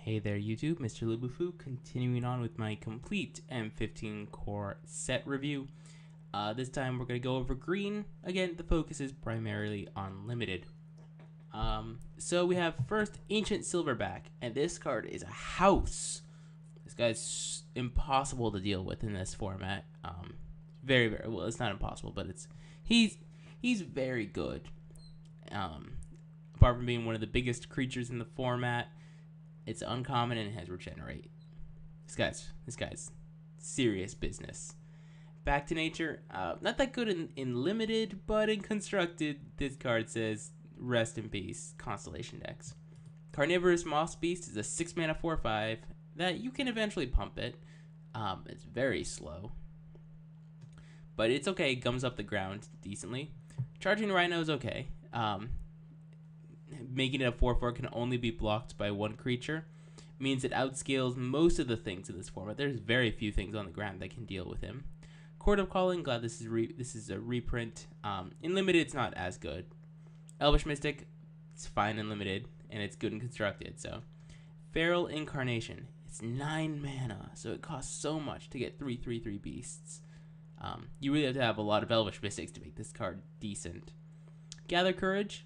Hey there YouTube, Mr.Lubufu, continuing on with my complete M15 core set review. This time we're going to go over green. Again, the focus is primarily on limited. So we have first Ancient Silverback, and this card is a house. This guy's impossible to deal with in this format. Very, very well. It's not impossible, but he's very good. Apart from being one of the biggest creatures in the format, it's uncommon and it has regenerate. This guy's serious business. Back to nature, not that good in limited, but in constructed, this card says rest in peace, Constellation decks. Carnivorous Moss Beast is a 6 mana 4/5 that you can eventually pump it. It's very slow, but it's okay. Gums up the ground decently. Charging Rhino is okay. Making it a 4/4 can only be blocked by one creature. Means it outscales most of the things in this format. There's very few things on the ground that can deal with him. Court of Calling, glad this is a reprint. In limited, it's not as good. Elvish Mystic, it's fine in limited, and it's good in constructed. So, Feral Incarnation, it's 9 mana, so it costs so much to get 3/3/3 beasts. You really have to have a lot of Elvish Mystics to make this card decent. Gather Courage,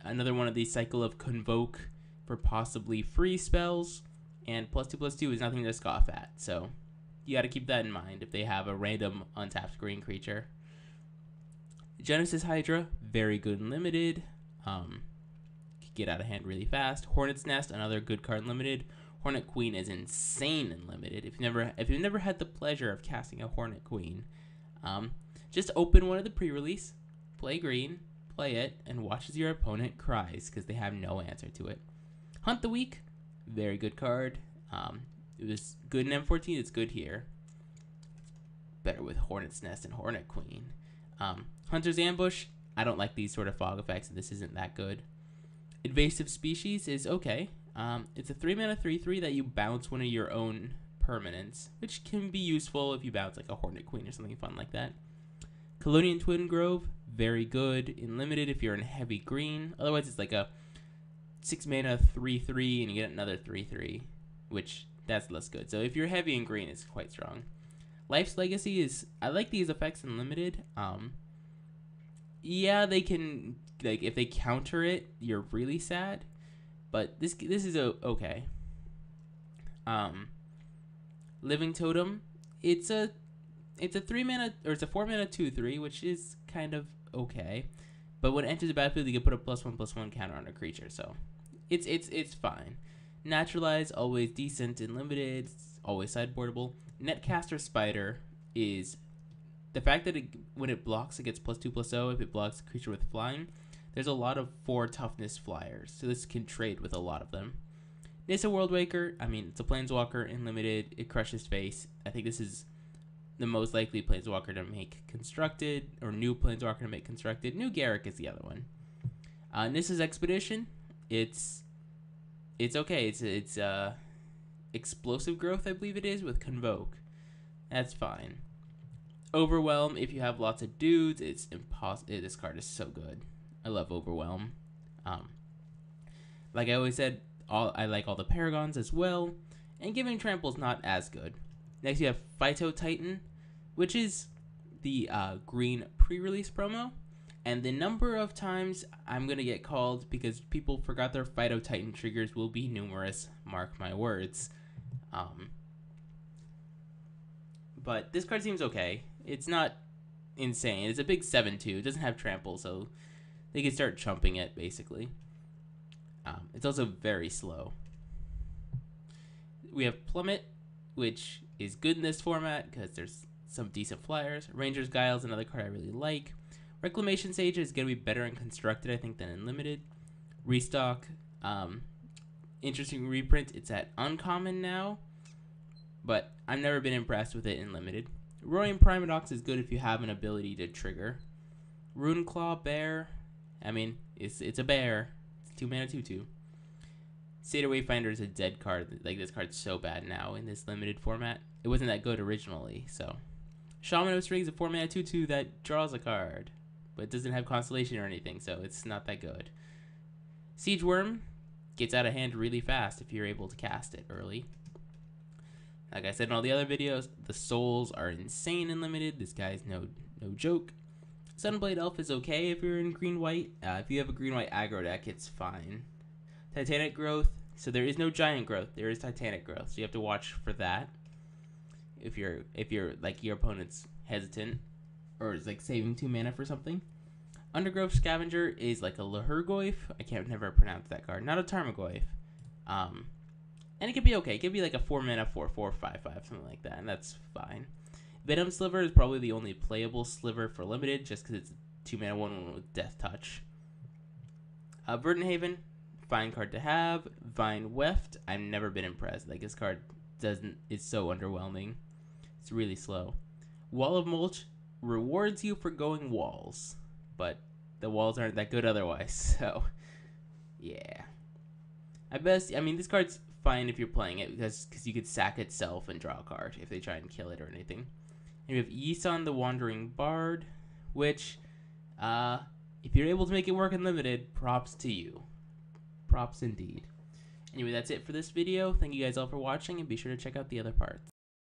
another one of these cycle of Convoke for possibly free spells, and +2/+2 is nothing to scoff at, so you got to keep that in mind if they have a random untapped green creature. Genesis Hydra, very good in limited, get out of hand really fast. Hornet's Nest, another good card in limited. Hornet Queen is insane in limited. If you've never had the pleasure of casting a Hornet Queen, just open one of the pre-release, play green, play it, and watch as your opponent cries because they have no answer to it. Hunt the Weak, very good card. It was good in M14, it's good here. Better with Hornet's Nest and Hornet Queen. Hunter's Ambush, I don't like these sort of fog effects, and this isn't that good. Invasive Species is okay. It's a 3 mana 3/3 that you bounce one of your own permanents, which can be useful if you bounce like a Hornet Queen or something fun like that. Colonian Twin Grove, very good in limited if you're in heavy green. Otherwise, it's like a 6 mana 3/3 and you get another 3/3, which that's less good. So if you're heavy in green, it's quite strong. Life's Legacy is, I like these effects in limited. Yeah, they can, like, if they counter it, you're really sad. But this is okay. Living Totem, it's a 3 mana, or it's a 4 mana 2/3, which is kind of okay. But when it enters the battlefield, you can put a +1/+1 counter on a creature, so it's fine. Naturalize, always decent and limited, it's always sideboardable. Netcaster Spider is the fact that when it blocks, it gets +2/+0. If it blocks a creature with flying, there's a lot of 4 toughness flyers, so this can trade with a lot of them. Nissa Worldwaker, I mean, it's a planeswalker in limited, it crushes face. I think this is the most likely planeswalker to make constructed, or new planeswalker to make constructed. New Garruk is the other one. Nissa's Expedition, it's okay. It's explosive growth, I believe it is, with Convoke. That's fine. Overwhelm, if you have lots of dudes, it's impossible. This card is so good. I love Overwhelm. Like I always said, I like all the Paragons as well, and Giving Trample is not as good. Next, you have Phyto Titan, which is the green pre-release promo. And the number of times I'm going to get called because people forgot their Phyto Titan triggers will be numerous. Mark my words. But this card seems okay. It's not insane. It's a big 7/2. It doesn't have trample, so they can start chumping it, basically. It's also very slow. We have Plummet, which is good in this format because there's some decent flyers. Ranger's Guile is another card I really like. Reclamation Sage is going to be better in constructed, I think, than in limited. Restock, interesting reprint. It's at uncommon now, but I've never been impressed with it in limited. Roaring Primadox is good if you have an ability to trigger. Runeclaw Bear, I mean, it's a bear. It's 2 mana 2/2. Seder Wayfinder is a dead card. Like, this card's so bad now in this limited format. It wasn't that good originally, so. Shaman of Strings is a 4 mana 2/2 that draws a card, but it doesn't have Constellation or anything, so it's not that good. Siege Worm, gets out of hand really fast if you're able to cast it early. Like I said in all the other videos, the souls are insane and limited. This guy's no joke. Sunblade Elf is okay if you're in green-white. If you have a green-white aggro deck, it's fine. Titanic Growth. So there is no giant growth. There is Titanic Growth. So you have to watch for that. If you're like your opponent's hesitant or is like saving 2 mana for something. Undergrowth Scavenger is like a Lhurgoyf. I can't never pronounce that card. Not a Tarmogoyf. And it could be okay. It could be like a 4 mana 4/4 5/5 something like that, and that's fine. Venom Sliver is probably the only playable sliver for limited, just because it's 2 mana 1/1 with Death Touch. Verdant Haven, fine card to have. Vine Weft, I've never been impressed. Like this card is so underwhelming. It's really slow. Wall of Mulch rewards you for going walls, but the walls aren't that good otherwise. So yeah, I mean this card's fine if you're playing it because you could sack itself and draw a card if they try and kill it or anything. And we have Yisan the Wandering Bard, which if you're able to make it work in limited, props to you. Props indeed. Anyway, that's it for this video. Thank you guys all for watching, and be sure to check out the other parts.